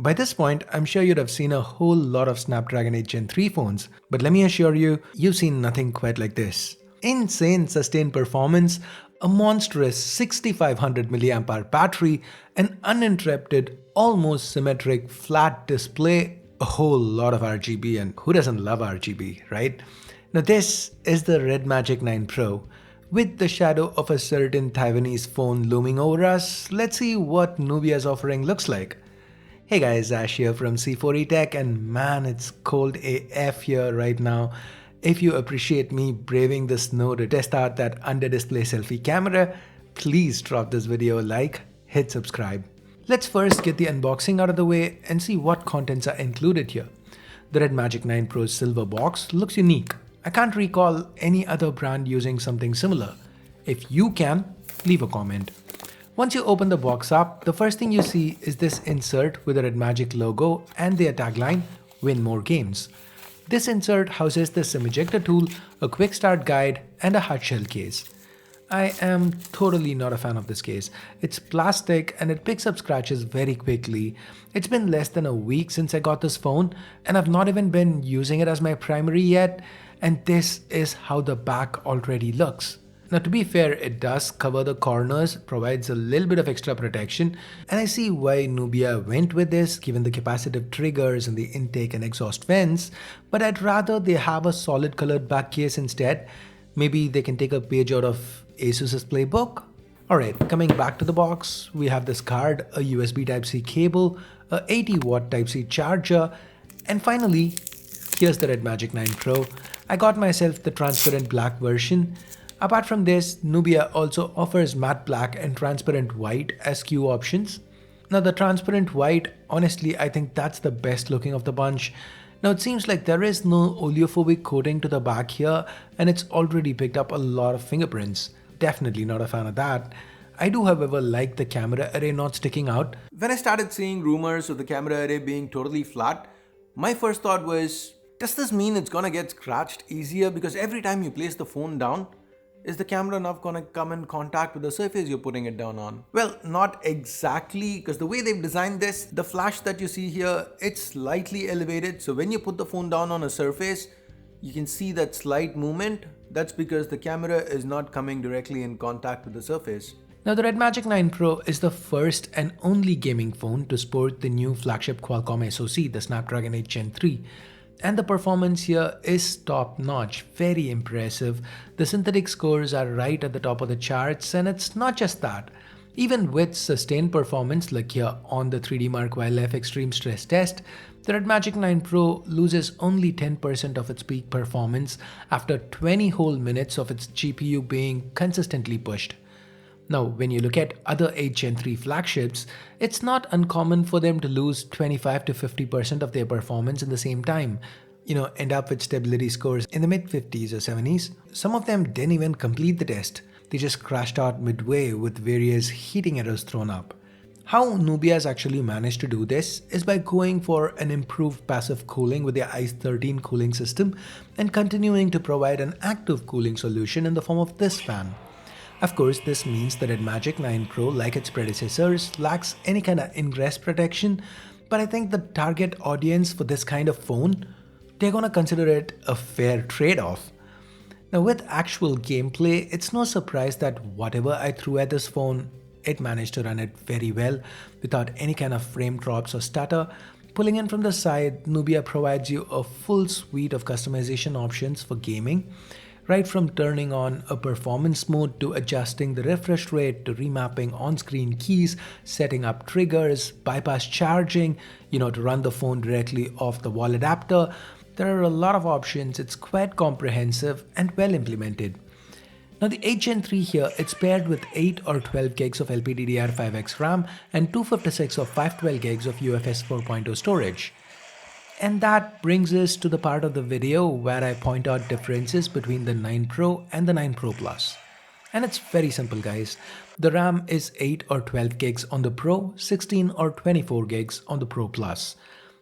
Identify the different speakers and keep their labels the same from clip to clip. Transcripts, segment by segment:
Speaker 1: By this point, I'm sure you'd have seen a whole lot of Snapdragon 8 Gen 3 phones, but let me assure you, you've seen nothing quite like this. Insane sustained performance, a monstrous 6500 mAh battery, an uninterrupted, almost symmetric flat display, a whole lot of RGB, and who doesn't love RGB, right? Now this is the Red Magic 9 Pro. With the shadow of a certain Taiwanese phone looming over us, let's see what Nubia's offering looks like. Hey guys, Ash here from C4E Tech, and man, it's cold AF here right now. If you appreciate me braving the snow to test out that under-display selfie camera, please drop this video a like, hit subscribe. Let's first get the unboxing out of the way and see what contents are included here. The Red Magic 9 Pro's silver box looks unique. I can't recall any other brand using something similar. If you can, leave a comment. Once you open the box up, the first thing you see is this insert with the Red Magic logo and their tagline, "Win more games." This insert houses the SIM ejector tool, a quick start guide, and a hard shell case. I am totally not a fan of this case. It's plastic and it picks up scratches very quickly. It's been less than a week since I got this phone, and I've not even been using it as my primary yet, and this is how the back already looks. Now to be fair, it does cover the corners, provides a little bit of extra protection, and I see why Nubia went with this given the capacitive triggers and the intake and exhaust vents, but I'd rather they have a solid colored back case instead. Maybe they can take a page out of Asus's playbook. Alright, coming back to the box, we have this card, a USB Type-C cable, a 80-watt Type-C charger, and finally, here's the Red Magic 9 Pro. I got myself the transparent black version. Apart from this, Nubia also offers matte black and transparent white as SKU options. Now the transparent white, honestly, I think that's the best looking of the bunch. Now it seems like there is no oleophobic coating to the back here, and it's already picked up a lot of fingerprints. Definitely not a fan of that. I do however like the camera array not sticking out. When I started seeing rumors of the camera array being totally flat, my first thought was, does this mean it's gonna get scratched easier because every time you place the phone down, is the camera not gonna come in contact with the surface you're putting it down on? Well, not exactly, because the way they've designed this, the flash that you see here, it's slightly elevated. So when you put the phone down on a surface, you can see that slight movement. That's because the camera is not coming directly in contact with the surface. Now the Red Magic 9 Pro is the first and only gaming phone to sport the new flagship Qualcomm SoC, the Snapdragon 8 Gen 3. And the performance here is top notch, very impressive. The synthetic scores are right at the top of the charts, and it's not just that. Even with sustained performance like here on the 3D Mark Wildlife Extreme Stress Test, the Red Magic 9 Pro loses only 10% of its peak performance after 20 whole minutes of its GPU being consistently pushed. Now, when you look at other 8 Gen 3 flagships, it's not uncommon for them to lose 25 to 50% of their performance in the same time. End up with stability scores in the mid-50s or 70s. Some of them didn't even complete the test. They just crashed out midway with various heating errors thrown up. How Nubia has actually managed to do this is by going for an improved passive cooling with their ICE 13 cooling system and continuing to provide an active cooling solution in the form of this fan. Of course, this means the Red Magic 9 Pro, like its predecessors, lacks any kind of ingress protection, but I think the target audience for this kind of phone, they're gonna consider it a fair trade-off. Now with actual gameplay, it's no surprise that whatever I threw at this phone, it managed to run it very well without any kind of frame drops or stutter. Pulling in from the side, Nubia provides you a full suite of customization options for gaming. Right from turning on a performance mode to adjusting the refresh rate to remapping on-screen keys, setting up triggers, bypass charging, to run the phone directly off the wall adapter. There are a lot of options. It's quite comprehensive and well implemented. Now the 8 Gen 3 here, it's paired with 8 or 12 gigs of LPDDR5X RAM and 256 or 512 gigs of UFS 4.0 storage. And that brings us to the part of the video where I point out differences between the 9 Pro and the 9 Pro Plus. And it's very simple guys. The RAM is 8 or 12 gigs on the Pro, 16 or 24 gigs on the Pro Plus.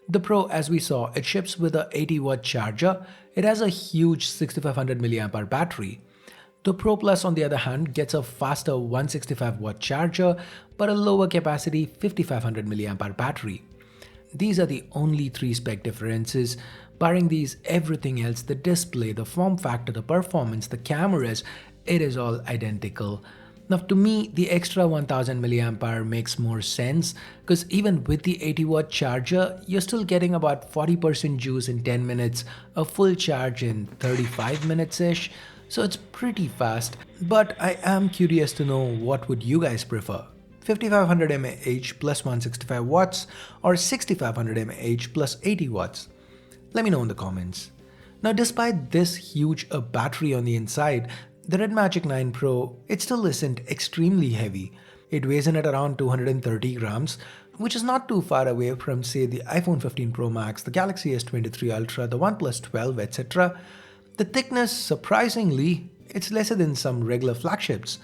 Speaker 1: The Pro, as we saw, it ships with a 80-watt charger. It has a huge 6500 mAh battery. The Pro Plus on the other hand gets a faster 165-watt charger but a lower capacity 5500 mAh battery. These are the only three spec differences. Barring these, everything else, the display, the form factor, the performance, the cameras, it is all identical. Now to me, the extra 1000 mAh makes more sense because even with the 80-watt charger, you're still getting about 40% juice in 10 minutes, a full charge in 35 minutes-ish. So it's pretty fast, but I am curious to know what would you guys prefer. 5500 mAh plus 165 watts or 6500 mAh plus 80 watts? Let me know in the comments. Now despite this huge battery on the inside, the Red Magic 9 Pro, it still isn't extremely heavy. It weighs in at around 230 grams, which is not too far away from say the iPhone 15 Pro Max, the Galaxy S23 Ultra, the OnePlus 12, etc. The thickness, surprisingly, it's lesser than some regular flagships.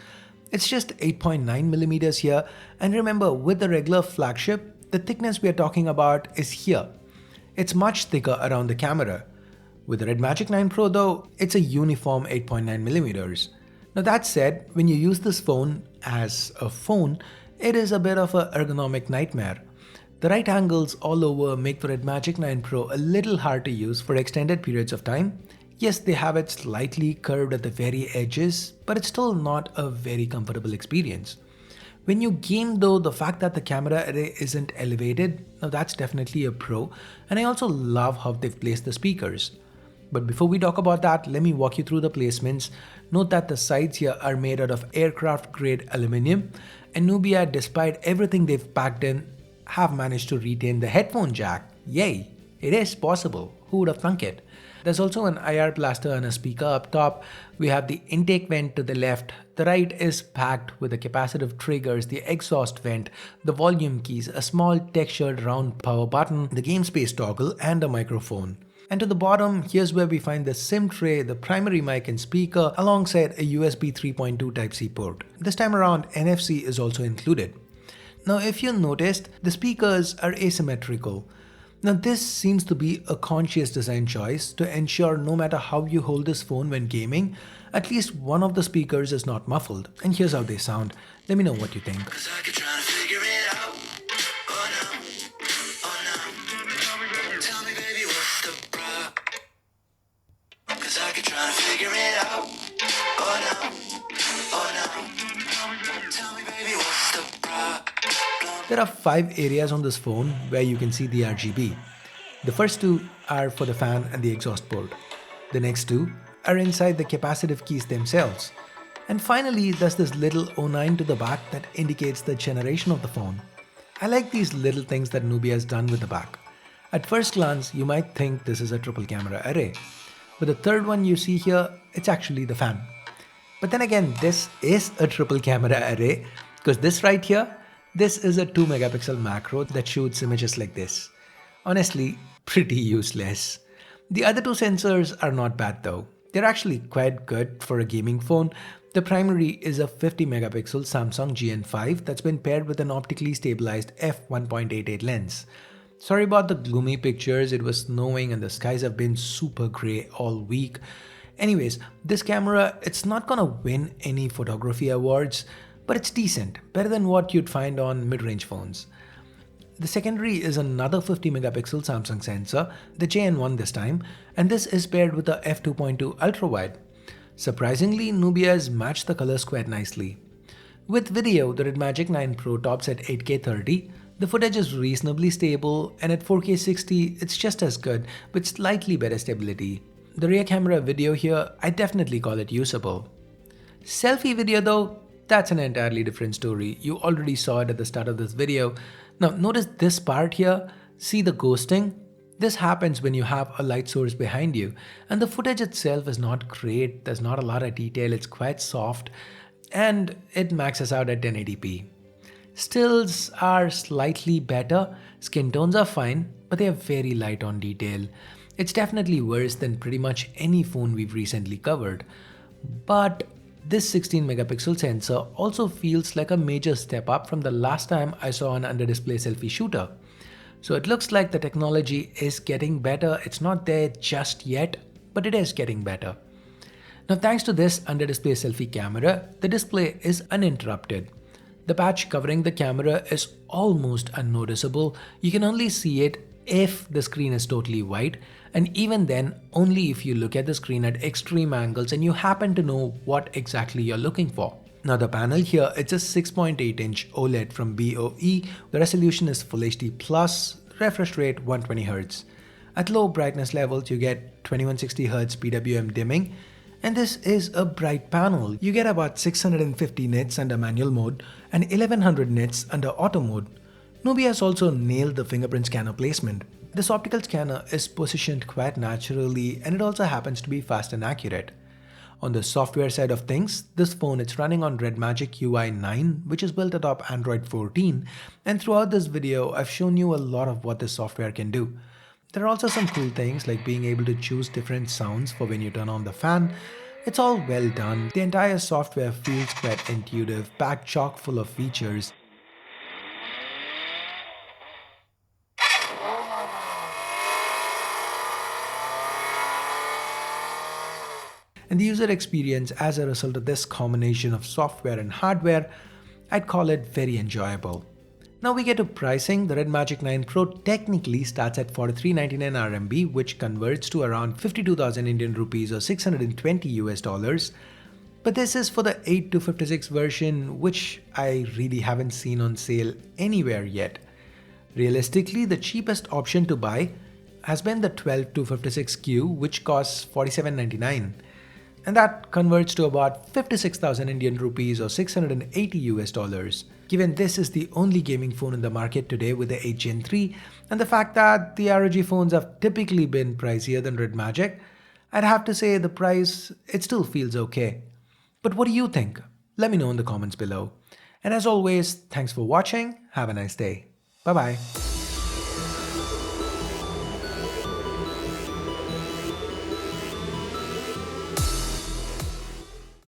Speaker 1: It's just 8.9 millimeters here, and remember with the regular flagship, the thickness we are talking about is here. It's much thicker around the camera. With the Red Magic 9 Pro though, it's a uniform 8.9 millimeters. Now that said, when you use this phone as a phone, it is a bit of an ergonomic nightmare. The right angles all over make the Red Magic 9 Pro a little hard to use for extended periods of time. Yes, they have it slightly curved at the very edges, but it's still not a very comfortable experience. When you game though, the fact that the camera array isn't elevated, now that's definitely a pro, and I also love how they've placed the speakers. But before we talk about that, let me walk you through the placements. Note that the sides here are made out of aircraft grade aluminum, and Nubia, despite everything they've packed in, have managed to retain the headphone jack. Yay! It is possible. Who would have thunk it? There's also an IR blaster and a speaker up top. We have the intake vent to the left. The right is packed with the capacitive triggers, the exhaust vent, the volume keys, a small textured round power button, the game space toggle, and a microphone. And to the bottom, here's where we find the SIM tray, the primary mic and speaker, alongside a USB 3.2 Type-C port. This time around, NFC is also included. Now if you noticed, the speakers are asymmetrical. Now this seems to be a conscious design choice to ensure no matter how you hold this phone when gaming, at least one of the speakers is not muffled. And here's how they sound. Let me know what you think. There are 5 areas on this phone where you can see the RGB. The first 2 are for the fan and the exhaust port. The next 2 are inside the capacitive keys themselves. And finally, there's this little O9 to the back that indicates the generation of the phone. I like these little things that Nubia has done with the back. At first glance, you might think this is a triple camera array. But the third one you see here, it's actually the fan. But then again, this is a triple camera array because this right here, this is a 2 megapixel macro that shoots images like this. Honestly, pretty useless. The other 2 sensors are not bad though. They're actually quite good for a gaming phone. The primary is a 50 megapixel Samsung GN5 that's been paired with an optically stabilized f1.88 lens. Sorry about the gloomy pictures, it was snowing and the skies have been super grey all week. Anyways, this camera, it's not gonna win any photography awards, but it's decent, better than what you'd find on mid-range phones. The secondary is another 50 megapixel Samsung sensor, the JN1 this time, and this is paired with a f2.2 ultra-wide. Surprisingly, Nubia has matched the colors quite nicely. With video, the Red Magic 9 Pro tops at 8K 30, the footage is reasonably stable, and at 4K 60, it's just as good, with slightly better stability. The rear camera video here, I definitely call it usable. Selfie video though, that's an entirely different story. You already saw it at the start of this video. Now notice this part here, see the ghosting? This happens when you have a light source behind you and the footage itself is not great, there's not a lot of detail, it's quite soft and it maxes out at 1080p. Stills are slightly better, skin tones are fine, but they are very light on detail. It's definitely worse than pretty much any phone we've recently covered. But this 16 megapixel sensor also feels like a major step up from the last time I saw an under-display selfie shooter. So it looks like the technology is getting better. It's not there just yet, but it is getting better. Now thanks to this under-display selfie camera, the display is uninterrupted. The patch covering the camera is almost unnoticeable. You can only see it if the screen is totally white, and even then only if you look at the screen at extreme angles and you happen to know what exactly you're looking for. Now the panel here, it's a 6.8-inch OLED from BOE. The resolution is Full HD+, refresh rate 120Hz. At low brightness levels you get 2160Hz PWM dimming, and this is a bright panel. You get about 650 nits under manual mode and 1100 nits under auto mode. Nubia has also nailed the fingerprint scanner placement. This optical scanner is positioned quite naturally, and it also happens to be fast and accurate. On the software side of things, this phone is running on Red Magic UI 9, which is built atop Android 14, and throughout this video I've shown you a lot of what this software can do. There are also some cool things like being able to choose different sounds for when you turn on the fan. It's all well done. The entire software feels quite intuitive, packed chock full of features. And the user experience as a result of this combination of software and hardware, I'd call it very enjoyable. Now we get to pricing. The Red Magic 9 Pro technically starts at 4399 RMB, which converts to around 52,000 Indian rupees or 620 US dollars. But this is for the 8-256 version, which I really haven't seen on sale anywhere yet. Realistically, the cheapest option to buy has been the 12-256Q, which costs 4799. And that converts to about 56,000 Indian rupees or 680 US dollars. Given this is the only gaming phone in the market today with the 8 Gen 3, and the fact that the ROG phones have typically been pricier than Red Magic, I'd have to say the price, it still feels okay. But what do you think? Let me know in the comments below. And as always, thanks for watching. Have a nice day. Bye bye.